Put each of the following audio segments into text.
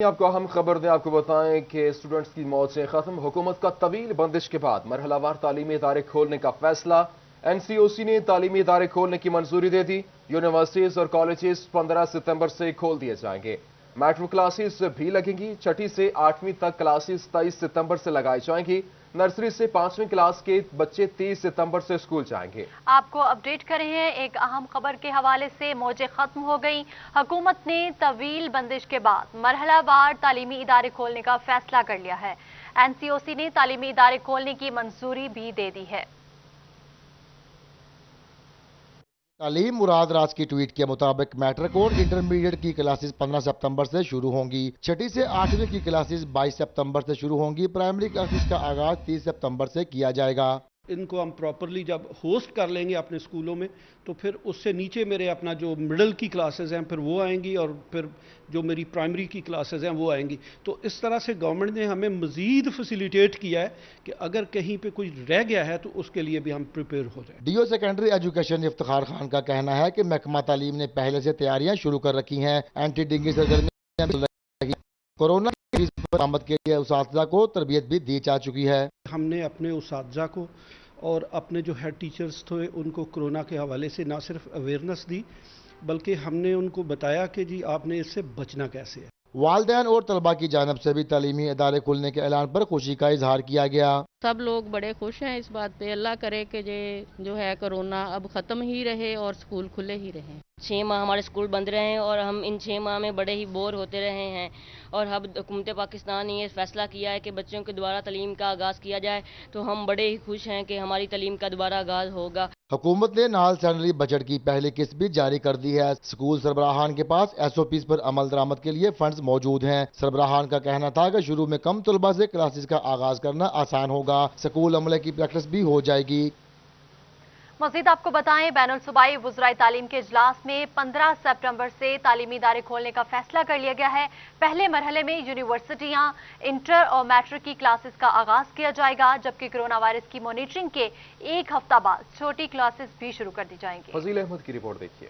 آپ کو اہم خبر دیں، آپ کو بتائیں کہ اسٹوڈنٹس کی موتیں ختم۔ حکومت کا طویل بندش کے بعد مرحلہ وار تعلیمی ادارے کھولنے کا فیصلہ۔ این سی او سی نے تعلیمی ادارے کھولنے کی منظوری دے دی۔ یونیورسٹیز اور کالجز 15 ستمبر سے کھول دیے جائیں گے۔ میٹرک کلاسز بھی لگیں گی۔ چھٹی سے 8ویں تک کلاسز 23 ستمبر سے لگائی جائیں گی۔ نرسری سے 5ویں کلاس کے بچے 30 ستمبر سے اسکول جائیں گے۔ آپ کو اپڈیٹ کرے ہیں ایک اہم خبر کے حوالے سے۔ موجیں ختم ہو گئیں۔ حکومت نے طویل بندش کے بعد مرحلہ وار تعلیمی ادارے کھولنے کا فیصلہ کر لیا ہے۔ این سی او سی نے تعلیمی ادارے کھولنے کی منظوری بھی دے دی ہے۔ تعلیم مراد راج کی ٹویٹ کے مطابق میٹرک اور انٹرمیڈیٹ کی کلاسز 15 ستمبر سے شروع ہوں گی۔ چھٹی سے 8ویں کی کلاسز 22 ستمبر سے شروع ہوں گی۔ پرائمری کلاسز کا آغاز 30 ستمبر سے کیا جائے گا۔ ان کو ہم پراپرلی جب ہوسٹ کر لیں گے اپنے اسکولوں میں تو پھر اس سے نیچے میرے اپنا جو مڈل کی کلاسز ہیں پھر وہ آئیں گی، اور پھر جو میری پرائمری کی کلاسز ہیں وہ آئیں گی۔ تو اس طرح سے گورنمنٹ نے ہمیں مزید فیسیلیٹیٹ کیا ہے کہ اگر کہیں پہ کوئی رہ گیا ہے تو اس کے لیے بھی ہم پریپیئر ہو جائیں۔ D O secondary education Iftikhar Khan کا کہنا ہے کہ محکمہ تعلیم نے پہلے سے تیاریاں شروع کر رکھی ہیں۔ اینٹی ڈینگی سرگرمیاں بھی چل رہی ہیں۔ کورونا کی برآمد کے لیے اساتذہ کو تربیت بھی دی جا چکی ہے۔ ہم نے اپنے اساتذہ کو اور اپنے جو ہیڈ ٹیچرز تھے ان کو کرونا کے حوالے سے نہ صرف اویئرنیس دی بلکہ ہم نے ان کو بتایا کہ جی آپ نے اس سے بچنا کیسے ہے۔ والدین اور طلباء کی جانب سے بھی تعلیمی ادارے کھلنے کے اعلان پر خوشی کا اظہار کیا گیا۔ سب لوگ بڑے خوش ہیں اس بات پہ۔ اللہ کرے کہ یہ جو ہے کرونا اب ختم ہی رہے اور سکول کھلے ہی رہیں۔ 6 ماہ ہمارے سکول بند رہے ہیں اور ہم ان 6 ماہ میں بڑے ہی بور ہوتے رہے ہیں، اور اب حکومت پاکستان نے یہ فیصلہ کیا ہے کہ بچوں کے دوبارہ تعلیم کا آغاز کیا جائے، تو ہم بڑے ہی خوش ہیں کہ ہماری تعلیم کا دوبارہ آغاز ہوگا۔ حکومت نے نال سینٹری بجٹ کی پہلی قسط بھی جاری کر دی ہے۔ سکول سربراہان کے پاس ایس او پیز پر عمل درآمد کے لیے فنڈز موجود ہیں۔ سربراہان کا کہنا تھا کہ شروع میں کم طلباء سے کلاسز کا آغاز کرنا آسان ہوگا۔ سکول عملے کی پریکٹس بھی ہو جائے گی۔ مزید آپ کو بتائیں، بین الصوبائی وزرائے تعلیم کے اجلاس میں 15 ستمبر سے تعلیمی ادارے کھولنے کا فیصلہ کر لیا گیا ہے۔ پہلے مرحلے میں یونیورسٹیاں، انٹر اور میٹرک کی کلاسز کا آغاز کیا جائے گا، جبکہ کرونا وائرس کی مانیٹرنگ کے ایک ہفتہ بعد چھوٹی کلاسز بھی شروع کر دی جائیں گی۔ فضیل احمد کی رپورٹ دیکھیے۔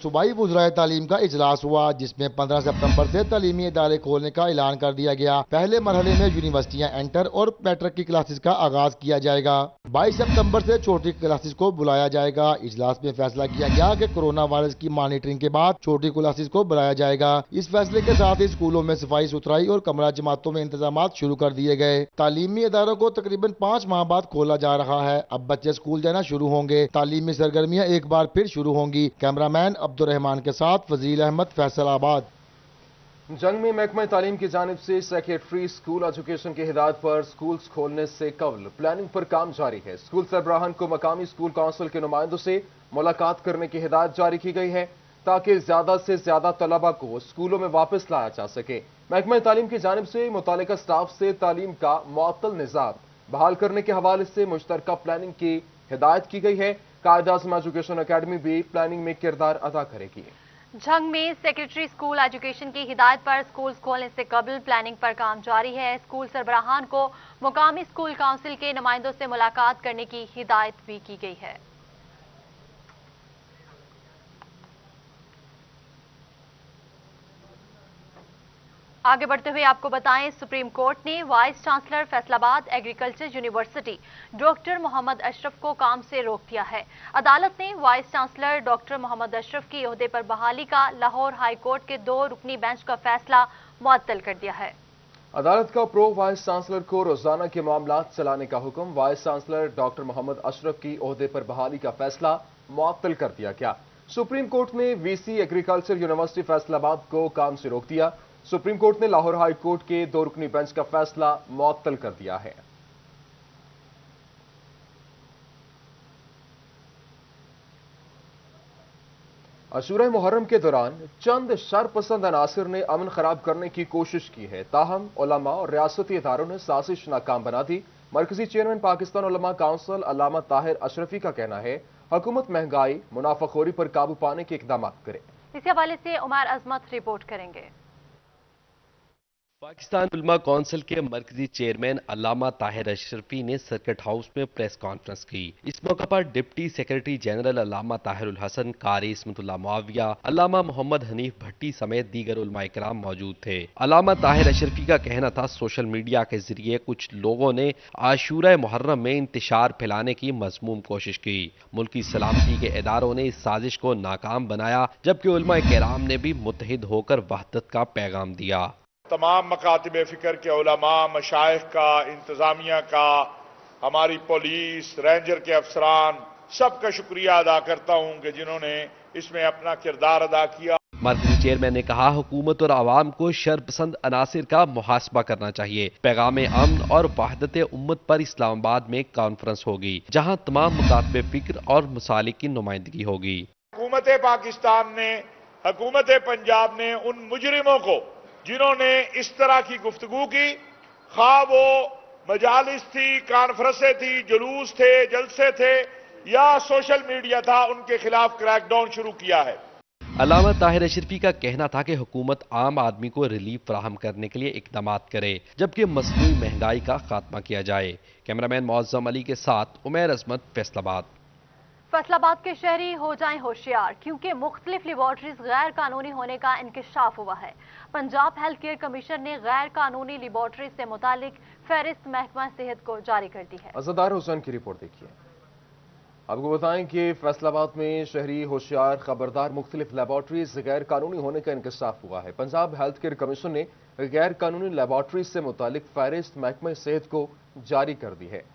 صوبائی وزرائے تعلیم کا اجلاس ہوا جس میں 15 ستمبر سے تعلیمی ادارے کھولنے کا اعلان کر دیا گیا۔ پہلے مرحلے میں یونیورسٹیاں، انٹر اور میٹرک کی کلاسز کا آغاز کیا جائے گا۔ 22 ستمبر سے چھوٹی کلاسز کو بلایا جائے گا۔ اجلاس میں فیصلہ کیا گیا کہ کورونا وائرس کی مانیٹرنگ کے بعد چھوٹی کلاسز کو بلایا جائے گا۔ اس فیصلے کے ساتھ ہی اسکولوں میں صفائی ستھرائی اور کمرہ جماعتوں میں انتظامات شروع کر دیے گئے۔ تعلیمی اداروں کو تقریباً 5 ماہ بعد کھولا جا رہا ہے۔ اب بچے اسکول جانا شروع ہوں گے۔ تعلیمی سرگرمیاں ایک بار پھر شروع ہوں گی۔ کیمرامین عبد الرحمان کے ساتھ فضیل احمد، فیصل آباد۔ جنگ میں محکمہ تعلیم کی جانب سے سیکریٹری اسکول ایجوکیشن کی ہدایت پر اسکولز کھولنے سے قبل پلاننگ پر کام جاری ہے۔ اسکول سربراہان کو مقامی اسکول کونسل کے نمائندوں سے ملاقات کرنے کی ہدایت جاری کی گئی ہے تاکہ زیادہ سے زیادہ طلباء کو اسکولوں میں واپس لایا جا سکے۔ محکمہ تعلیم کی جانب سے متعلقہ سٹاف سے تعلیم کا معطل نظام بحال کرنے کے حوالے سے مشترکہ پلاننگ کی ہدایت کی گئی ہے۔ قائد اعظم ایجوکیشن اکیڈمی بھی پلاننگ میں کردار ادا کرے گی۔ جنگ میں سیکریٹری اسکول ایجوکیشن کی ہدایت پر اسکولز کھولنے سے قبل پلاننگ پر کام جاری ہے۔ اسکول سربراہان کو مقامی اسکول کونسل کے نمائندوں سے ملاقات کرنے کی ہدایت بھی کی گئی ہے۔ آگے بڑھتے ہوئے آپ کو بتائیں، سپریم کورٹ نے وائس چانسلر فیصل آباد ایگریکلچر یونیورسٹی ڈاکٹر محمد اشرف کو کام سے روک دیا ہے۔ عدالت نے وائس چانسلر ڈاکٹر محمد اشرف کی عہدے پر بحالی کا لاہور ہائی کورٹ کے 2 رکنی بینچ کا فیصلہ معطل کر دیا ہے۔ عدالت کا پرو وائس چانسلر کو روزانہ کے معاملات چلانے کا حکم۔ وائس چانسلر ڈاکٹر محمد اشرف کی عہدے پر بحالی کا فیصلہ معطل کر دیا گیا۔ سپریم کورٹ نے وی سی ایگریکلچر یونیورسٹی فیصل آباد کو کام سے روک دیا۔ سپریم کورٹ نے لاہور ہائی کورٹ کے 2 رکنی بینچ کا فیصلہ معطل کر دیا ہے۔ عاشورہ محرم کے دوران چند شرپسند عناصر نے امن خراب کرنے کی کوشش کی ہے، تاہم علماء اور ریاستی اداروں نے سازش ناکام بنا دی۔ مرکزی چیئرمین پاکستان علماء کونسل علامہ طاہر اشرفی کا کہنا ہے حکومت مہنگائی، منافع خوری پر قابو پانے کے اقدامات کرے۔ اسی حوالے سے عمر عظمت رپورٹ کریں گے۔ पाकिस्तान उलमा कौंसिल के मरकजी चेयरमैन अल्लामा ताहिर अशरफी ने सर्किट हाउस में प्रेस कॉन्फ्रेंस की। इस मौके पर डिप्टी सेक्रेटरी जनरल अल्लामा ताहिरुल हसन, कारी इस्मतुल्लाह मुआविया, अल्लामा मोहम्मद हनीफ भट्टी समेत दीगर उलमा इकराम मौजूद थे। अल्लामा ताहिर अशरफी का कहना था, सोशल मीडिया के जरिए कुछ लोगों ने आशूरा मुहर्रम में इंतशार फैलाने की मज़मूम कोशिश की। मुल्की सलामती के इदारों ने इस साजिश को नाकाम बनाया, जबकि उलमा इकराम ने भी मुत्तहिद होकर वहदत का पैगाम दिया। तमाम मकातिब फ़िक्र के उलमा, मशाइख का, इंतज़ामिया का, हमारी पुलिस, रेंजर के अफसरान, सबका शुक्रिया अदा करता हूं कि जिन्होंने इसमें अपना किरदार अदा किया। मरकजी चेयरमैन ने कहा, हुकूमत और आवाम को शरपसंद अनासिर का मुहासबा करना चाहिए। पैगाम अमन और वहदत उम्मत पर इस्लामाबाद में कॉन्फ्रेंस होगी, जहां तमाम मकातिब फ़िक्र और मसालिक की नुमाइंदगी होगी। हुकूमत पाकिस्तान ने, हुकूमत पंजाब ने उन मुजरिमों को जिन्होंने इस तरह की गुफ्तगू की, खा वो मजालिस थी, कॉन्फ्रेंसें थी, जुलूस थे, जलसे थे या सोशल मीडिया था, उनके खिलाफ क्रैकडाउन शुरू किया है। अल्लामा ताहिर अशरफी का कहना था कि हुकूमत आम आदमी को रिलीफ फराहम करने के लिए इक़दामात करे, जबकि मसनूई महंगाई का खात्मा किया जाए। कैमरामैन मौज़म अली के साथ उमैर अजमत, फैसलाबाद। फैसलाबाद के शहरी हो जाएं होशियार, क्योंकि मुख्तलिफ लेबॉर्ट्रीज गैर कानूनी होने का इंकशाफ हुआ है। पंजाब हेल्थ केयर कमीशन ने गैर कानूनी लेबॉर्ट्रीज से मुतालिक फहरिस्त महकमा सेहत को जारी कर दी है। अज़ादार हुसैन की रिपोर्ट देखिए। आपको बताएं कि फैसलाबाद में शहरी होशियार खबरदार मुख्तलिफ लेबॉर्ट्रीज गैर कानूनी होने का इंकशाफ हुआ है। पंजाब हेल्थ केयर कमीशन ने गैर कानूनी लेबॉर्ट्रीज से मुतालिक फहरिस्त महकमा सेहत को जारी कर दी है।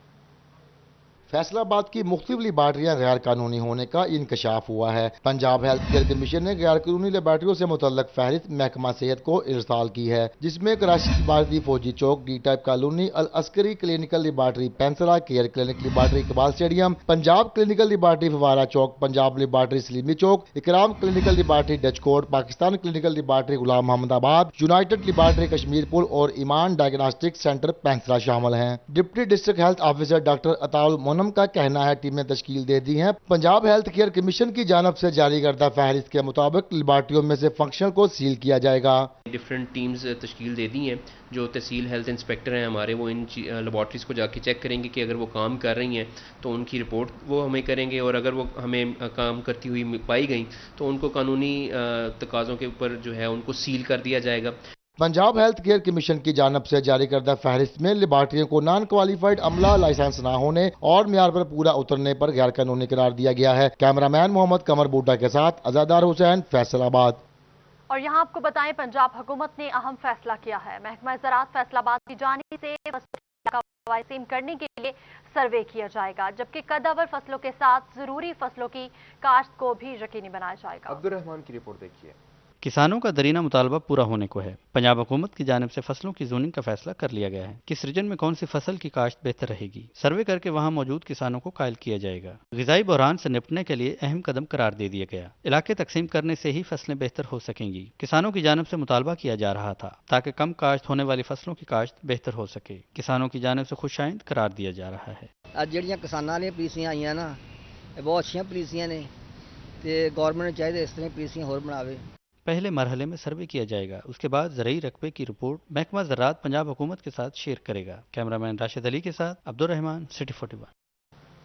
फैसलाबाद की मुख्तलिफ लेबार्ट्रियां गैर कानूनी होने का इंकशाफ हुआ है। पंजाब हेल्थ केयर कमीशन ने गैर कानूनी लेबार्ट्रियों से मुतल्लक फहरिस्त महकमा सेहत को इरसाल की है, जिसमें Karachi laboratory Fauji Chowk, D type colony, Al Askari clinical laboratory Pensra, care clinic laboratory Iqbal stadium, Punjab clinical laboratory Fawara Chowk, Punjab laboratory Salimi Chowk, Ikram clinical laboratory Dijkot, Pakistan clinical laboratory Ghulam Muhammadabad, united laboratory Kashmirpur और ईमान डायग्नोस्टिक सेंटर पेंसरा शामिल हैं। Deputy district health officer doctor Ataul Munim का कहना है, टीमें तश्कील दे दी हैं। पंजाब हेल्थ केयर कमीशन की जानब से जारी करदा फहरिस्त के मुताबिक लेबार्ट्रियों में से फंक्शन को सील किया जाएगा। डिफरेंट टीम्स तश्कील दे दी हैं। जो तहसील हेल्थ इंस्पेक्टर हैं हमारे, वो इन लेबॉर्ट्रीज़ को जाके चेक करेंगे कि अगर वो काम कर रही हैं तो उनकी रिपोर्ट वो हमें करेंगे, और अगर वो हमें काम करती हुई पाई गई तो उनको कानूनी तकाज़ों के ऊपर जो है उनको सील कर दिया जाएगा। पंजाब हेल्थ केयर कमीशन की जानब से जारी करदा फहरिस्त में लेबार्ट्रियों को नॉन क्वालिफाइड अमला, लाइसेंस न होने और म्यार पर पूरा उतरने पर गैर कानूनी करार दिया गया है। कैमरामैन मोहम्मद कमर बूटा के साथ अज़ादार हुसैन, फैसलाबाद। और यहाँ आपको बताएं, पंजाब हुकूमत ने अहम फैसला किया है। महकमा ज़राअत फैसलाबाद की जानिब से फसलों करने के लिए सर्वे किया जाएगा, जबकि कदावर फसलों के साथ जरूरी फसलों की काश्त को भी यकीनी बनाया जाएगा। अब्दुल रहमान की रिपोर्ट देखिए। किसानों का दरीना मुतालबा पूरा होने को है। पंजाब हुकूमत की जानिब से फसलों की जोनिंग का फैसला कर लिया गया है। किस रीजन में कौन सी फसल की काश्त बेहतर रहेगी, सर्वे करके वहां मौजूद किसानों को कायल किया जाएगा। ग़िज़ाई बहरान से निपटने के लिए अहम कदम करार दे दिया गया। इलाके तकसीम करने से ही फसलें बेहतर हो सकेंगी। किसानों की जानिब से मुतालबा किया जा रहा था ताकि कम काश्त होने वाली फसलों की काश्त बेहतर हो सके। किसानों की जानिब से खुशाइंद करार दिया जा रहा है। ਅੱਜ ਜਿਹੜੀਆਂ ਕਿਸਾਨਾਂ ਦੀਆਂ ਪੋਲਿਸੀਆਂ ਆਈਆਂ ਨਾ, ਇਹ ਬਹੁਤ ਅੱਛੀਆਂ ਪੋਲਿਸੀਆਂ ਨੇ ਤੇ ਗਵਰਨਮੈਂਟ ਨੂੰ ਚਾਹੀਦਾ ਇਸ ਤਰ੍ਹਾਂ ਪੋਲਿਸੀਆਂ ਹੋਰ ਬਣਾਵੇ। पहले मरहले में सर्वे किया जाएगा, उसके बाद ज़राई रकबे की रिपोर्ट महकमा ज़राअत पंजाब हुकूमत के साथ शेयर करेगा। कैमरामैन राशिद अली के साथ अब्दुल रहमान, सिटी 41।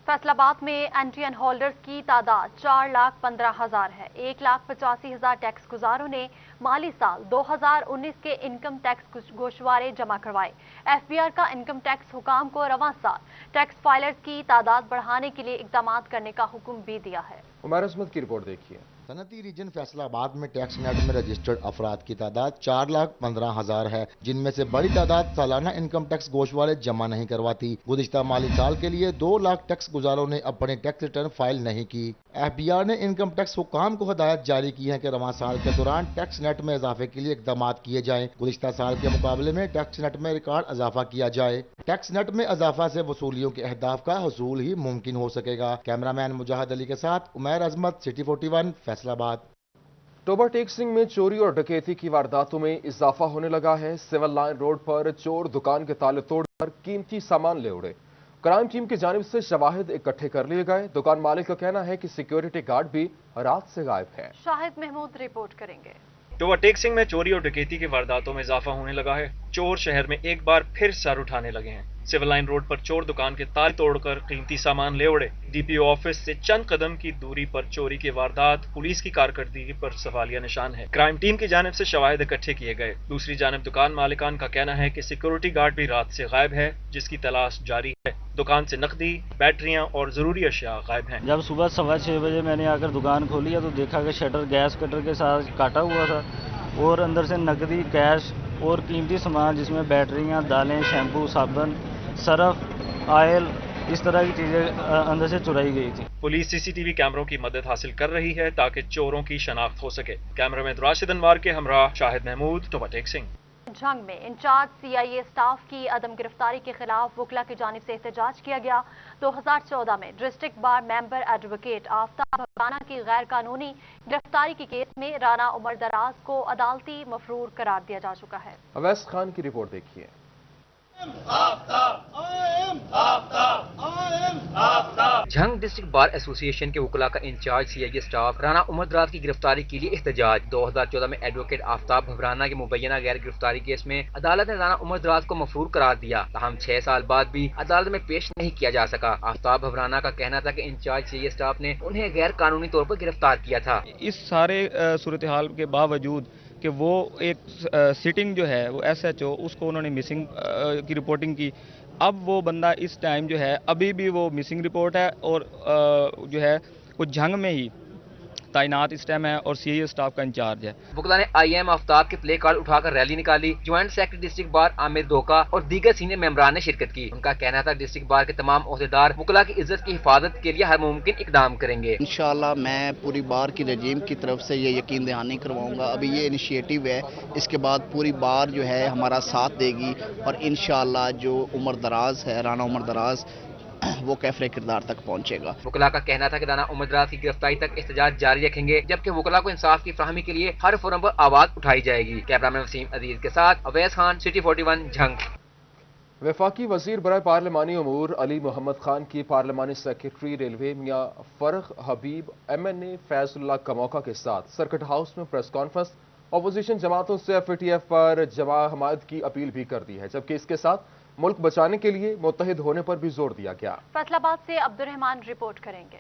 फैसलाबाद में एनटीएन होल्डर्स की तादाद 4,15,000 है। 1,85,000 टैक्स गुजारों ने माली साल 2019 के इनकम टैक्स गोशवारे जमा करवाए। एफबीआर का इनकम टैक्स हुकाम को रवां साल टैक्स फाइलर्स की तादाद बढ़ाने के लिए इकदाम करने का हुक्म भी दिया है। उमर अजमत की रिपोर्ट देखिए। सनती रीजन फैसलाबाद में टैक्स नेट में रजिस्टर्ड अफराद की तादाद 4,15,000 है, जिनमें से बड़ी तादाद सालाना इनकम टैक्स गोशवारे जमा नहीं करवाती। गुज़िश्ता माली साल के लिए 2 लाख टैक्स गुजारों ने अपने टैक्स रिटर्न फाइल नहीं की। एफबीआर ने इनकम टैक्स हुकाम को हदायत जारी की है कि रवां साल के दौरान टैक्स नेट में इजाफे के लिए इकदाम किए जाएं। गुज़िश्ता साल के मुकाबले में टैक्स नेट में रिकॉर्ड इजाफा किया जाए। टैक्स नेट में इजाफा से वसूलियों के अहदाफ का हसूल ही मुमकिन हो सकेगा। कैमरामैन मुजाहिद अली के साथ उमैर अजमत, सिटी 41, फैसलाबाद। टोबा टेक्सिंग में चोरी और डकैती की वारदातों में इजाफा होने लगा है। सिविल लाइन रोड पर चोर दुकान के ताले तोड़कर कीमती सामान ले उड़े। क्राइम टीम की जानिब से शवाहिद इकट्ठे कर लिए गए। दुकान मालिक का कहना है कि सिक्योरिटी गार्ड भी रात से गायब है। शाहिद महमूद रिपोर्ट करेंगे। ओवरटेक सिंह में चोरी और डकैती की वारदातों में इजाफा होने लगा है। चोर शहर में एक बार फिर सर उठाने लगे हैं। सिविल लाइन रोड पर चोर दुकान के ताले तोड़कर कीमती सामान ले उड़े। डीपीओ ऑफिस से चंद कदम की दूरी पर चोरी की वारदात पुलिस की कारकर्दगी पर सवालिया निशान है। क्राइम टीम की जानिब से शवाहिद इकट्ठे किए गए। दूसरी जानिब दुकान मालिकान का कहना है कि सिक्योरिटी गार्ड भी रात से गायब है, जिसकी तलाश जारी है। दुकान से नकदी, बैटरियां और जरूरी अशिया गायब हैं। जब सुबह 6:15 बजे मैंने आकर दुकान खोली है तो देखा कि शटर गैस कटर के साथ काटा हुआ था और अंदर से नकदी, कैश और कीमती सामान जिसमें बैटरियां, दालें, शैम्पू, साबुन, सर्फ, ऑयल, इस तरह की चीजें अंदर से चुराई गई थी। पुलिस सीसीटीवी कैमरों की मदद हासिल कर रही है ताकि चोरों की शनाख्त हो सके। कैमरामैन राशिद अनवार के हमरा शाहिद महमूद, ओवरटेक सिंह। झंग में इंचार्ज सीआईए स्टाफ की अदम गिरफ्तारी के खिलाफ वकला की जानिब से एहतजाज किया गया। 2014 में district bar member advocate Aftab Bhagwana की गैर कानूनी गिरफ्तारी के केस में राना उमर दराज को अदालती मफरूर करार दिया जा चुका है। अवैस खान की रिपोर्ट देखिए। झंग डिस्ट्रिक्ट बार एसोसिएशन के वकला का incharge CIA staff Rana Umar Daraz की गिरफ्तारी के लिए एहतजाज। 2014 में एडवोकेट आफ्ताब भवराना के मुबैना गैर गिरफ्तारी केस में अदालत ने राना उमर दराज को मफरूर करार दिया। ताहम 6 साल बाद भी अदालत में पेश नहीं किया जा सका। आफ्ताब भवराना का कहना था कि इंचार्ज सीआईए स्टाफ ने उन्हें गैर कानूनी तौर पर गिरफ्तार किया था। इस सारे सूरत हाल के बावजूद कि वो एक सिटिंग जो है वो एसएचओ उसको उन्होंने मिसिंग की रिपोर्टिंग की। अब वो बंदा इस टाइम जो है अभी भी वो मिसिंग रिपोर्ट है और जो है वो झंग में ही तैनात इस टाइम है और सीआईए स्टाफ का इंचार्ज है। वकला ने आईएम आफ्ताब के प्ले कार्ड उठाकर रैली निकाली। Joint secretary district bar Aamir धोखा और दीगर सीनियर मेंबरान ने शिरकत की। उनका कहना था डिस्ट्रिक्ट बार के तमाम ओहदेदार वकला की इज्जत की हिफाजत के लिए हर मुमकिन इकदाम करेंगे। इंशाअल्लाह मैं पूरी बार की रजीम की तरफ से ये यकीन दहानी करवाऊंगा। अभी ये इनिशिएटिव है, इसके बाद पूरी बार जो है हमारा साथ देगी और इंशाअल्लाह जो उमर दराज है, राना उमर दराज, वो कैफरे किरदार तक पहुंचेगा। वकला का कहना था कि राना उमर दराज की गिरफ्तारी तक एहतजाज जारी रखेंगे, जबकि वकला को इंसाफ की फराहमी के लिए हर फोरम पर आवाज उठाई जाएगी। कैमरामैन वसीम अजीज के साथ अवैस खान, सिटी 41, झंग। वफाकी वजीर बराए पार्लिमानी अमूर अली मोहम्मद खान की पार्लिमानी सेक्रेटरी रेलवे मियां फरख हबीब MNA फैजुल्लाह कमौका के साथ सर्किट हाउस में प्रेस कॉन्फ्रेंस अपोजिशन जमातों से FATF पर जमा हमायत की अपील भी कर दी है, जबकि इसके साथ मुल्क बचाने के लिए मुत्तहिद होने पर भी जोर दिया गया। फैसलाबाद से अब्दुर्रहमान रिपोर्ट करेंगे।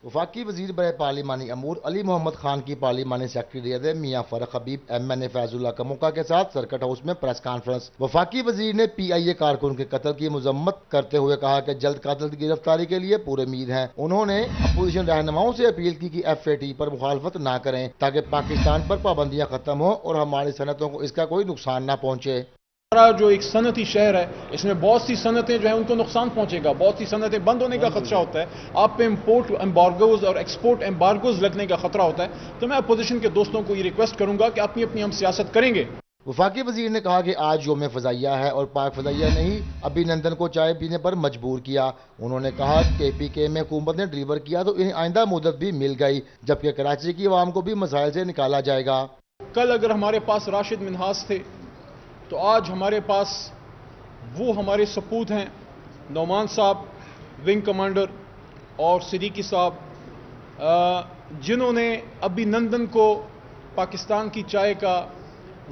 वफाकी वजीर बराए पार्लिमानी अमूर अली मोहम्मद खान की पार्लिमानी सेक्रेटरी रेलवे मियां फरख हबीब MNA फैजुल्लाह कमौका के साथ सर्किट हाउस में प्रेस कॉन्फ्रेंस। वफाकी वजीर ने PIA कारकुन के कत्ल की मजम्मत करते हुए कहा कि जल्द कातिल की गिरफ्तारी के लिए पूरे उम्मीद हैं। उन्होंने अपोजिशन रहनुमाओं से अपील की कि FAT पर मुखालफत न करें ताकि पाकिस्तान पर पाबंदियां खत्म हो और हमारी सनतों को इसका कोई नुकसान न पहुंचे। हमारा जो एक सनती शहर है, इसमें बहुत सी सनतें जो है उनको नुकसान पहुंचेगा, बहुत सी सनतें बंद होने का खतरा होता है, आप पे इम्पोर्ट एम्बार्गोज और एक्सपोर्ट एम्बार्गोज लगने का खतरा होता है। तो मैं अपोजिशन के दोस्तों को ये रिक्वेस्ट करूंगा कि अपनी अपनी हम सियासत करेंगे। वफाकी वजीर ने कहा कि आज यौम फजाइया है और पाक फजाइया ने ही अभिनंदन को चाय पीने पर मजबूर किया। उन्होंने कहा KPK में हुकूमत ने डिलीवर किया तो इन्हें आइंदा मुद्दत भी मिल गई, जबकि कराची की आवाम को भी मसाइल से निकाला जाएगा। कल अगर हमारे पास राशिद मिन्हास थे तो आज हमारे पास वो हमारे सपूत हैं, नौमान साहब विंग कमांडर और सिद्दीकी साहब, जिन्होंने अभिनंदन को पाकिस्तान की चाय का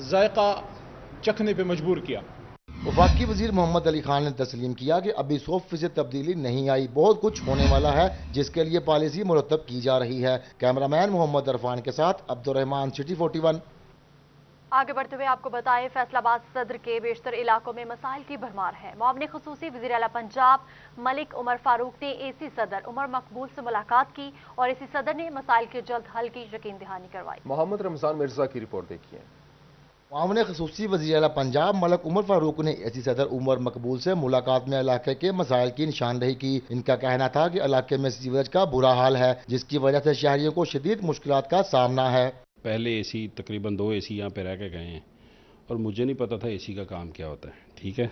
जायका चखने पे मजबूर किया। वफाकी वजीर मोहम्मद अली खान ने तस्लीम किया कि अभी 100% तब्दीली नहीं आई, बहुत कुछ होने वाला है जिसके लिए पॉलिसी मुरतब की जा रही है। कैमरामैन मोहम्मद अरफान के साथ अब्दुर्रहमान, सिटी 41। आगे बढ़ते हुए आपको बताएं, फैसलाबाद सदर के बेशतर इलाकों में मसाइल की भरमार है। मुआविन खुसूसी वज़ीर आला पंजाब मलिक उमर फारूक ने AC सदर उमर मकबूल से मुलाकात की और AC सदर ने मसाइल के जल्द हल की यकीन दहानी करवाई। मोहम्मद रमजान मिर्जा की रिपोर्ट देखिए। मुआविन खुसूसी वज़ीर आला पंजाब मलिक उमर फारूक ने AC सदर उमर मकबूल से मुलाकात में इलाके के मसाइल की निशानदही की। इनका कहना था कि इलाके में सीवरेज का बुरा हाल है, जिसकी वजह से शहरियों को शदीद मुश्किलात का सामना है। पहले AC तकरीबन 2 AC यहाँ पे रह के गए हैं और मुझे नहीं पता था AC का काम क्या होता है। ठीक है,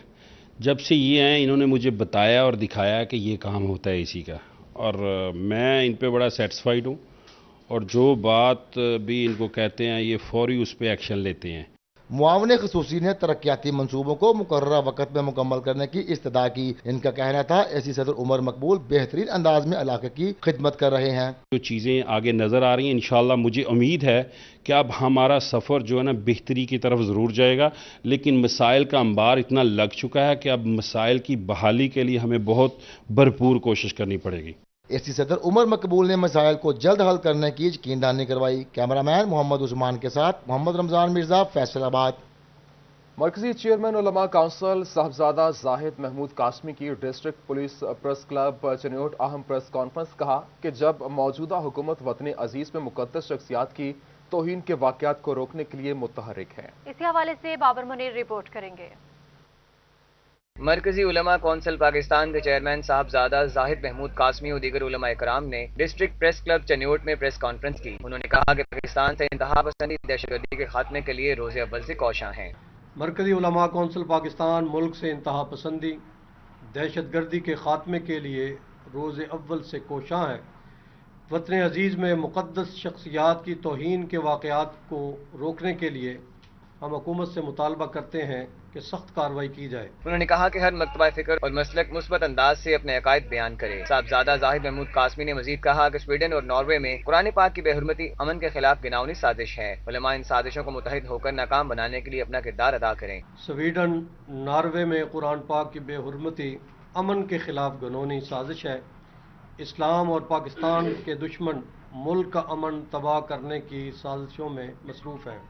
जब से ये आए इन्होंने मुझे बताया और दिखाया कि ये काम होता है AC का, और मैं इन पे बड़ा सेटिस्फाइड हूँ और जो बात भी इनको कहते हैं ये फौरी उस पर एक्शन लेते हैं। मुआवने खसूसी ने तरक्याती मंसूबों को मुकर्ररा वक्त में मुकम्मल करने की इस्तदा की। इनका कहना था ऐसी सदर उमर मकबूल बेहतरीन अंदाज में इलाके की खिदमत कर रहे हैं। जो चीज़ें आगे नज़र आ रही हैं, इंशाल्लाह मुझे उम्मीद है कि अब हमारा सफ़र जो है ना बेहतरी की तरफ ज़रूर जाएगा, लेकिन मसाइल का अंबार इतना लग चुका है कि अब मसाइल की बहाली के लिए हमें बहुत भरपूर कोशिश करनी पड़ेगी। एसी सदर उमर मकबूल ने मसाइल को जल्द हल करने की यकीनदहानी करवाई। कैमरामैन मोहम्मद उस्मान के साथ मोहम्मद रमजान मिर्जा, फैसलाबाद। मरकजी चेयरमैन उलमा काउंसिल साहबजादा जाहिद महमूद कासमी की district police press club Chiniot अहम प्रेस कॉन्फ्रेंस कहा कि जब मौजूदा हुकूमत वतन अजीज में मुकद्दस शख्सियात की तौहीन के वाक़यात को रोकने के लिए मुतहर्रिक है। इसी हवाले से बाबर मुनीर रिपोर्ट करेंगे। मरकजी उलमा कौंसिल पाकिस्तान के चेयरमैन साहबजादा जाहिद महमूद कासमी और दीगर उलमा इकराम ने डिस्ट्रिक्ट प्रेस क्लब चनियोट में प्रेस कॉन्फ्रेंस की। उन्होंने कहा कि पाकिस्तान से इंतहा पसंदी दहशतगर्दी के खात्मे के लिए रोज़े अव्वल से कोशां हैं। मरकजी उलमा कौंसिल पाकिस्तान मुल्क से इंतहा पसंदी दहशतगर्दी के खात्मे के लिए रोज़े अव्वल से कोशां है। वतन अजीज़ में मुक़द्दस शख्सियात की तौहीन के वाक़यात को रोकने के लिए हम हुकूमत से मुतालबा करते हैं कि सख्त कार्रवाई की जाए। उन्होंने कहा कि हर मकतबा फ़िक्र और मसलक मुस्बत अंदाज से अपने अकायद बयान करे। साहबजादा जाहिद महमूद कासमी ने मजीद कहा कि स्वीडन और नॉर्वे में कुरान पाक की बेहुरमती अमन के खिलाफ गिनावनी साजिश है। उलमा इन साजिशों को मुतहद होकर नाकाम बनाने के लिए अपना किरदार अदा करें। स्वीडन, नॉर्वे में कुरान पाक की बेहुरमती अमन के खिलाफ घिनौनी साजिश है। इस्लाम और पाकिस्तान के दुश्मन मुल्क का अमन तबाह करने की साजिशों में मसरूफ़ हैं।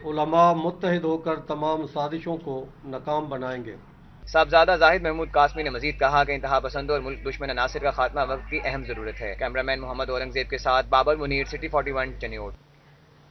उलमा मुत्तहिद होकर तमाम साजिशों को नाकाम बनाएंगे। साहबजादा जाहिद महमूद कासमी ने मजीद कहा कि इंतहा पसंद और मुल्क दुश्मन अनासिर का खात्मा वक्त की अहम जरूरत है। कैमरामैन मोहम्मद औरंगजेब के साथ बाबर मुनीर, सिटी 41 चनियोट।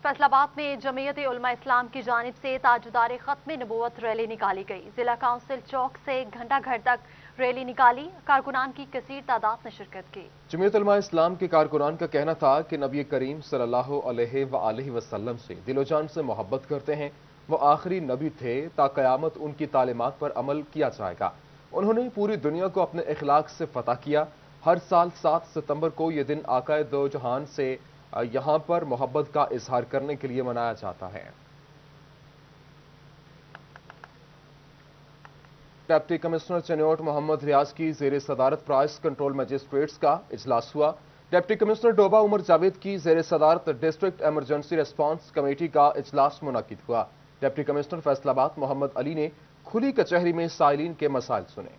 फैसलाबाद में जमीयत उलमा इस्लाम की जानिब से ताजदार खत्म नबूवत रैली निकाली गई। जिला काउंसिल चौक से घंटा घर तक रैली निकाली। कारकुनान की कसीर तादाद ने शिरकत की। जमीयत उलमा इस्लाम के कारकुनान का कहना था कि नबी करीम सल्लल्लाहु अलैहि वसल्लम से दिलो जान से मोहब्बत करते हैं। वो आखिरी नबी थे, ता क़यामत उनकी तालीमात पर अमल किया जाएगा। उन्होंने पूरी दुनिया को अपने इखलाक से फतह किया। हर साल 7 सितंबर को यह दिन आकाए दो जहान से यहाँ पर मोहब्बत का इजहार करने के लिए मनाया जाता है। डिप्टी कमिश्नर चनियोट मोहम्मद रियाज की जेर सदारत प्राइस कंट्रोल मजिस्ट्रेट्स का इजलास हुआ। डिप्टी कमिश्नर डोबा उमर जावेद की जेर सदारत डिस्ट्रिक्ट इमरजेंसी रिस्पांस कमेटी का इजलास मुनक्किद हुआ। डिप्टी कमिश्नर फैसलाबाद मोहम्मद अली ने खुली कचहरी में साइलिन के मसाइल सुने।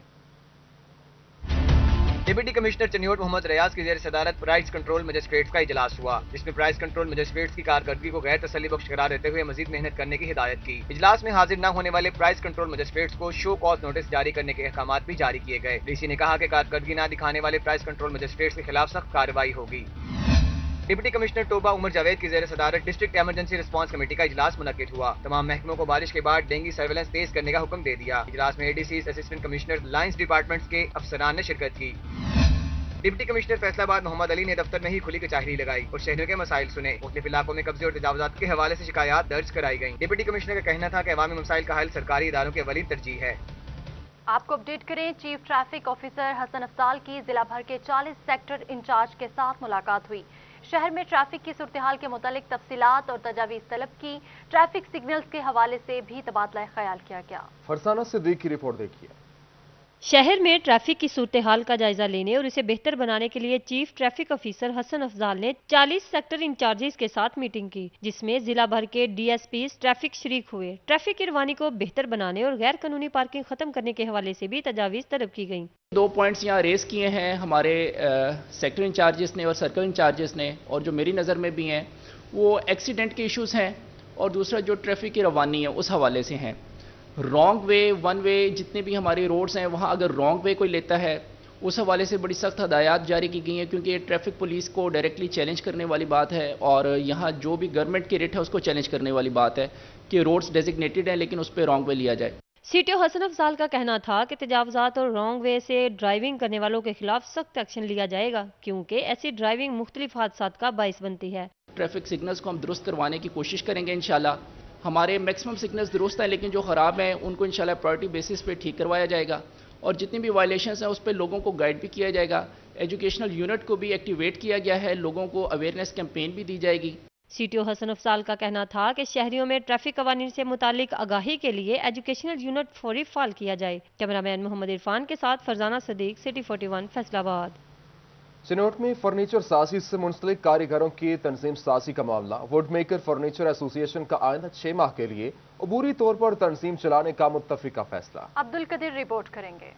डिप्टी कमिश्नर चनियोट मोहम्मद रियाज की जेर सदारत प्राइस कंट्रोल मजिस्ट्रेट्स का इजलास हुआ, जिसमें प्राइस कंट्रोल मजिस्ट्रेट्स की कारकर्दगी को गैर तसल्ली बख्श करार देते हुए मजीद मेहनत करने की हिदायत की। इजलास में हाजिर न होने वाले प्राइस कंट्रोल मजिस्ट्रेट्स को शो कॉज नोटिस जारी करने के अहकामात भी जारी किए गए। डीसी ने कहा कि कारकर्दगी न दिखाने वाले प्राइस कंट्रोल मजिस्ट्रेट्स के खिलाफ सख्त कार्रवाई होगी। डिप्टी कमिश्नर टोबा उमर जावेद की जेर सदारत डिस्ट्रिक्ट इमरजेंसी रिस्पांस कमेटी का इजलास मुनक्किद हुआ। तमाम महकमों को बारिश के बाद डेंगू सर्वेलेंस तेज करने का हुक्म दे दिया। इजलास में ADC, assistant commissioner, lines departments के अफसरान ने शिरकत की। डिप्टी कमिश्नर फैसलाबाद मोहम्मद अली ने दफ्तर में ही खुली कचहरी लगाई और शहरियों के मसाइल सुने। मुख्तलिफ इलाकों में कब्जे और तजावुजात के हवाले से शिकायत दर्ज कराई गई। डिप्टी कमिश्नर का कहना था कि अवामी मसाइल का हल सरकारी इदारों की अवली तरजीह है। आपको अपडेट करें, chief traffic officer Hasan Afzal की जिला भर के 40 सेक्टर इंचार्ज के साथ मुलाकात हुई। शहर में ट्रैफिक की सूरत-ए-हाल के मुतालिक तफसीलात और तजावीज़ तलब की। ट्रैफिक सिग्नल्स के हवाले से भी तबादला ख्याल किया गया। फरसाना सिद्दीक की रिपोर्ट देखिए। शहर में ट्रैफिक की सूरत-ए-हाल का जायजा लेने और इसे बेहतर बनाने के लिए chief traffic officer Hasan Afzal ने 40 सेक्टर इंचार्जेस के साथ मीटिंग की, जिसमें जिला भर के डीएसपीज ट्रैफिक शरीक हुए। ट्रैफिक की रवानी को बेहतर बनाने और गैर कानूनी पार्किंग खत्म करने के हवाले से भी तजावीज़ तलब की गई। 2 पॉइंट्स यहाँ रेस किए हैं हमारे सेक्टर इंचार्जेस ने और सर्कल इंचार्जेस ने, और जो मेरी नज़र में भी हैं वो एक्सीडेंट के इश्यूज़ हैं और दूसरा जो ट्रैफिक की रवानी है उस हवाले से हैं। रॉन्ग वे, वन वे, जितने भी हमारे रोड्स हैं वहाँ अगर रॉन्ग वे कोई लेता है उस हवाले से बड़ी सख्त हदायत जारी की गई हैं, क्योंकि ये ट्रैफिक पुलिस को डायरेक्टली चैलेंज करने वाली बात है और यहाँ जो भी गवर्नमेंट की रेट है उसको चैलेंज करने वाली बात है कि रोड्स डेजिग्नेटेड हैं लेकिन उस पर रॉन्ग वे लिया जाए। सीटीओ हसन अफजाल का कहना था कि तजावुजात और रॉन्ग वे से ड्राइविंग करने वालों के खिलाफ सख्त एक्शन लिया जाएगा, क्योंकि ऐसी ड्राइविंग मुख्तलिफ हादसात का बाइस बनती है। ट्रैफिक सिग्नल्स को हम दुरुस्त करवाने की कोशिश करेंगे इंशाल्लाह। हमारे मैक्सिमम सिग्नल्स दुरुस्त हैं, लेकिन जो ख़राब हैं उनको इंशाल्लाह प्रायोरिटी बेसिस पे ठीक करवाया जाएगा और जितनी भी वायलेशंस हैं उस पर लोगों को गाइड भी किया जाएगा। एजुकेशनल यूनिट को भी एक्टिवेट किया गया है, लोगों को अवेयरनेस कैंपेन भी दी जाएगी। सीटीओ हसन अफजाल का कहना था कि शहरियों में ट्रैफिक कवानीन से मुतालिक आगाही के लिए एजुकेशनल यूनिट फौरी फाल किया जाए। कैमरामैन मोहम्मद इरफान के साथ फरजाना सदीक, सिटी 41 फैसलाबाद। चिनौट में फर्नीचर साजी से मुंसलिक कारीगरों की तंजीम साजी का मामला। वुड मेकर फर्नीचर एसोसिएशन का आइंदा 6 माह के लिए अबूरी तौर पर तंजीम चलाने का मुत्तफिका फैसला। अब्दुल कदीर रिपोर्ट करेंगे।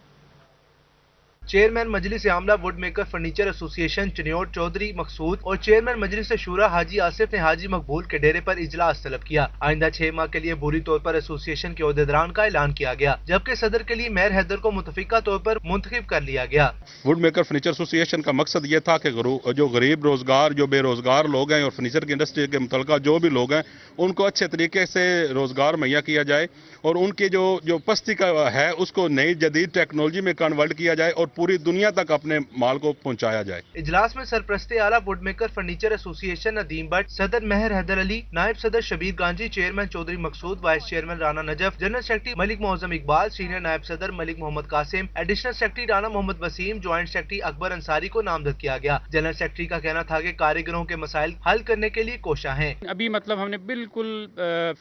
चेयरमैन मजलिस आमला wood maker furniture association Chiniot Chaudhry Maqsood और चेयरमैन मजलिस शूरा हाजी आसिफ ने हाजी मकबूल के डेरे पर इजलास तलब किया। आइंदा 6 माह के लिए बुरी तौर पर एसोसिएशन के ओहदेदारान का ऐलान किया गया, जबकि सदर के लिए मेयर हैदर को मुतफिका तौर पर मुंतखब कर लिया गया। वुड मेकर फर्नीचर एसोसिएशन का मकसद ये था कि जो गरीब रोजगार, जो बेरोजगार लोग हैं और फर्नीचर की इंडस्ट्री के मुतल्लिका जो भी लोग हैं उनको अच्छे तरीके से रोजगार मुहैया किया जाए और उनकी जो पस्ती का है उसको नई जदीद टेक्नोलॉजी में कन्वर्ट किया जाए और पूरी दुनिया तक अपने माल को पहुंचाया जाए। इजलास में सरपरस्ते आला wood maker furniture association Nadeem Bhatt, सदर मेहर हैदर अली, नायब सदर Shabbir Ganji, chairman Chaudhry Maqsood, vice chairman Rana Najaf, general secretary Malik Muhammad Iqbal, senior नायब सदर Malik Muhammad Qasim, additional secretary Rana Muhammad Waseem, joint secretary Akbar Ansari को नामजद किया गया। जनरल सेक्रेटरी का कहना था कि कारीगरों के मसाइल हल करने के लिए कोशिश है। अभी मतलब हमने बिल्कुल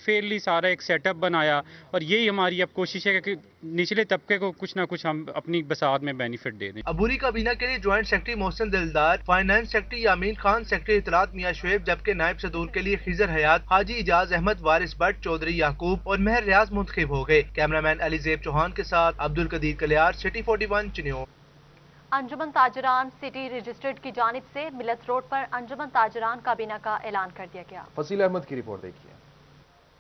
फेयरली सारा एक सेटअप बनाया और यही हमारी अब कोशिश है कि निचले तबके को कुछ ना कुछ हम अपनी बसात में बेनिफिट दे दें। अबूरी काबीना के लिए ज्वाइंट सेक्रेटरी मोहसिन दिलदार, फाइनेंस सेक्रेटरी यामीन खान, सेक्रेटरी इतलात मियां शुएब, जबकि नायब सदूर के लिए खिजर हयात, हाजी इजाज अहमद, वारिस भट्ट, चौधरी याकूब और मेहर रियाज मुंतखब हो गए। कैमरामैन अली ज़ेब चौहान के साथ अब्दुल कदीर कलियार, सिटी 41 चिन्योट। अंजुमन ताजरान सिटी रजिस्टर्ड की जानिब से मिलत रोड पर अंजुमन ताजरान काबीना का ऐलान कर दिया गया। फसील अहमद की रिपोर्ट देखिए।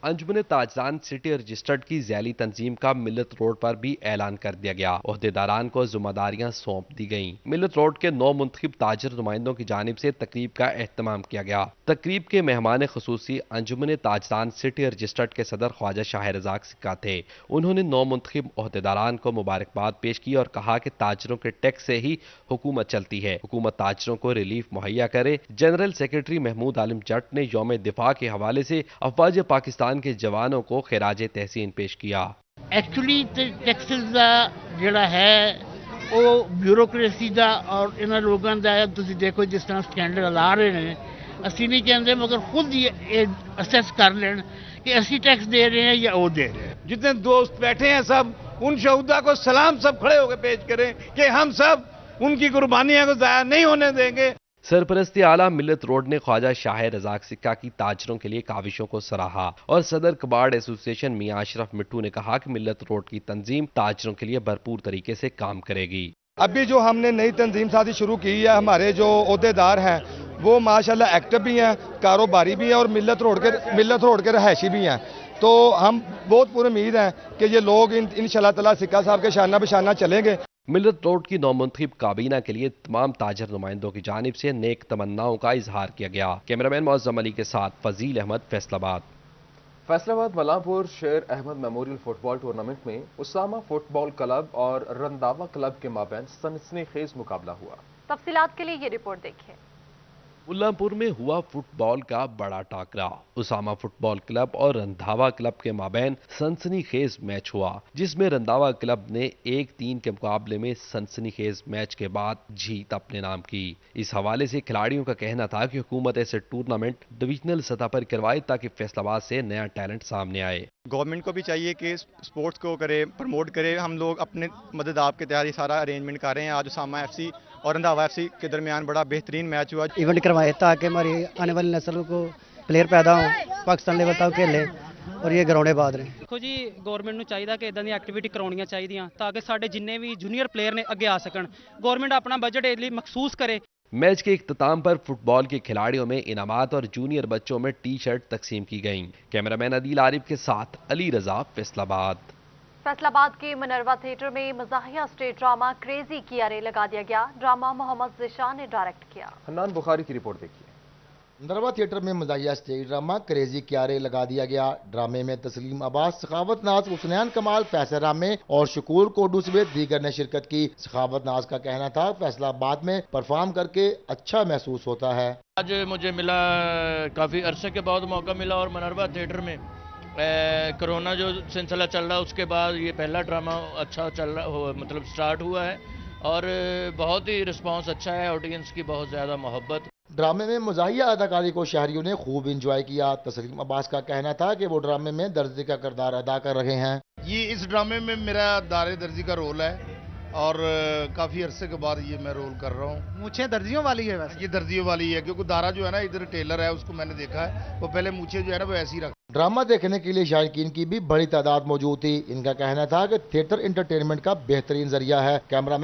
अंजुमन ताजरान सिटी रजिस्टर्ड की ज़ैली तंजीम का मिलत रोड पर भी ऐलान कर दिया गया। ओहदेदारान को जिम्मेदारियां सौंप दी गईं। मिलत रोड के 9 मुंतखब ताजर नुमाइंदों की जानिब से तकरीब का एहतमाम किया गया। तकरीब के मेहमान खसूसी अंजुमन ताजरान सिटी रजिस्टर्ड के सदर ख्वाजा शाह रज़ाक सिक्का थे। उन्होंने 9 मुंतखब ओहदेदारान को मुबारकबाद पेश की और कहा कि ताजरों के टैक्स से ही हुकूमत चलती है, हुकूमत ताजरों को रिलीफ मुहैया करे। जनरल सेक्रेटरी महमूद आलम जट ने यौम दिफा के हवाले से अफवाज पाकिस्तान के जवानों को खिराज तहसीन पेश किया। एक्चुअली टैक्सेस ਦਾ ਜਿਹੜਾ ਹੈ ਉਹ ਬਿਊਰੋਕ੍ਰੇਸੀ ਦਾ ਔਰ ਇਹਨਾਂ ਲੋਕਾਂ ਦਾ ਤੁਸੀਂ ਦੇਖੋ ਜਿਸ ਤਰ੍ਹਾਂ ਸਟੈਂਡਰਡ ਲਾ ਰਹੇ ਨੇ, ਅਸੀਂ ਨਹੀਂ ਕਹਿੰਦੇ ਮਗਰ ਖੁਦ ਹੀ ਇਹ ਅਸੈਸ ਕਰ ਲੈਣ कि ਅਸੀਂ टैक्स दे रहे हैं या वो दे रहे हैं। जितने दोस्त बैठे हैं सब उन शहीदा को सलाम सब खड़े होकर पेश करें कि हम सब उनकी कुर्बानियां को ज़ाया नहीं होने देंगे। सरपरस्ती आला मिलत रोड ने ख्वाजा शाह रज़ाक सिक्का की ताजरों के लिए काविशों को सराहा और सदर कबाड़ एसोसिएशन मियां अशरफ मिट्टू ने कहा कि मिलत रोड की तंजीम ताजरों के लिए भरपूर तरीके से काम करेगी। अभी जो हमने नई तंजीम साथी शुरू की है, हमारे जो ओहदेदार हैं वो माशाल्लाह एक्टिव भी हैं, कारोबारी भी हैं और मिलत रोड के रहायशी भी हैं। तो हम बहुत पूरी उम्मीद है कि ये लोग इंशाअल्लाह ताला सिक्का साहब के शाना बशाना चलेंगे। मिलत रोड की नौमुंतखब काबीना के लिए तमाम ताजर नुमाइंदों की जानिब से नेक तमन्नाओं का इजहार किया गया। कैमरामैन मौज़म अली के साथ फजील अहमद, फैसलाबाद। फैसलाबाद मलापुर शेर अहमद मेमोरियल फुटबॉल टूर्नामेंट में उसामा फुटबॉल क्लब और रंधावा क्लब के माबैन सनसनीखेज मुकाबला हुआ। तफसीलात के लिए ये रिपोर्ट देखिए। मुल्लांपुर में हुआ फुटबॉल का बड़ा टाकरा। उसामा फुटबॉल क्लब और रंधावा क्लब के माबैन सनसनीखेज मैच हुआ, जिसमें रंधावा क्लब ने 1-3 के मुकाबले में सनसनीखेज मैच के बाद जीत अपने नाम की। इस हवाले से खिलाड़ियों का कहना था कि हुकूमत ऐसे टूर्नामेंट डिविजनल सतह पर करवाए ताकि फैसलाबाद से नया टैलेंट सामने आए। गवर्नमेंट को भी चाहिए कि स्पोर्ट्स को करे, प्रमोट करे। हम लोग अपने मदद आपके तैयार सारा अरेंजमेंट कर रहे हैं। आज उसामा FC और रंधावा FC के दरमियान बड़ा बेहतरीन मैच हुआ। इवेंट करवाए ताकि हमारी आने वाली नस्ल को प्लेयर पैदा हो, पाकिस्तान लेवल तक खेले और ये ग्राउंडे बाद रहे। देखो जी, गवर्नमेंट ਨੂੰ ਚਾਹੀਦਾ ਕਿ ਇਦਾਂ ਦੀ ਐਕਟੀਵਿਟੀ ਕਰਾਉਣੀਆਂ ਚਾਹੀਦੀਆਂ ਤਾਂ ਕਿ ਸਾਡੇ ਜਿੰਨੇ ਵੀ ਜੂਨੀਅਰ ਪਲੇਅਰ ਨੇ ਅੱਗੇ ਆ ਸਕਣ। गवर्नमेंट अपना बजट ਇਸ ਲਈ ਮਖਸੂਸ करे। मैच के इख्तिताम पर फुटबॉल के खिलाड़ियों में इनामात और जूनियर बच्चों में टी-शर्ट तकसीम की गईं। कैमरामैन अदील आरिफ के साथ अली रजा, फैसलाबाद। फैसलाबाद के मनरवा थिएटर में मज़ाहिया स्टेज ड्रामा क्रेजी कियारे लगा दिया गया। ड्रामा मोहम्मद ज़िशान ने डायरेक्ट किया। हन्नान बुखारी की रिपोर्ट देखिए। मनरवा थिएटर में मज़ाहिया स्टेज ड्रामा क्रेजी कियारे लगा दिया गया। ड्रामे में तस्लीम अब्बास, सखावत नाज, हुसनैन कमाल, फैसल रामे और शकूर कोडू समेत दीगर ने शिरकत की। सखावत नाज का कहना था फैसलाबाद में परफॉर्म करके अच्छा महसूस होता है। आज मुझे मिला, काफ़ी अरसे के बाद मौका मिला और मनरवा थिएटर में कोरोना जो सिलसिला चल रहा है उसके बाद ये पहला ड्रामा अच्छा चल रहा मतलब स्टार्ट हुआ है और बहुत ही रिस्पांस अच्छा है, ऑडियंस की बहुत ज़्यादा मोहब्बत। ड्रामे में मुजाहिया अदाकारी को शहरियों ने खूब इंजॉय किया। तस्लीम अब्बास का कहना था कि वो ड्रामे में दर्जी का किरदार अदा कर रहे हैं। ये इस ड्रामे में मेरा दारे दर्जी का रोल है और काफ़ी अरसे के बाद ये मैं रोल कर रहा हूँ। मूछें दर्जियों वाली है वैसे? ये दर्जियों वाली है क्योंकि दारा जो है ना इधर टेलर है, उसको मैंने देखा है, वो पहले मूछें जो है ना वो ऐसी रख। ड्रामा देखने के लिए शायकीन की भी बड़ी तादाद मौजूद थी। इनका कहना था कि थिएटर एंटरटेनमेंट का बेहतरीन जरिया है। कैमरा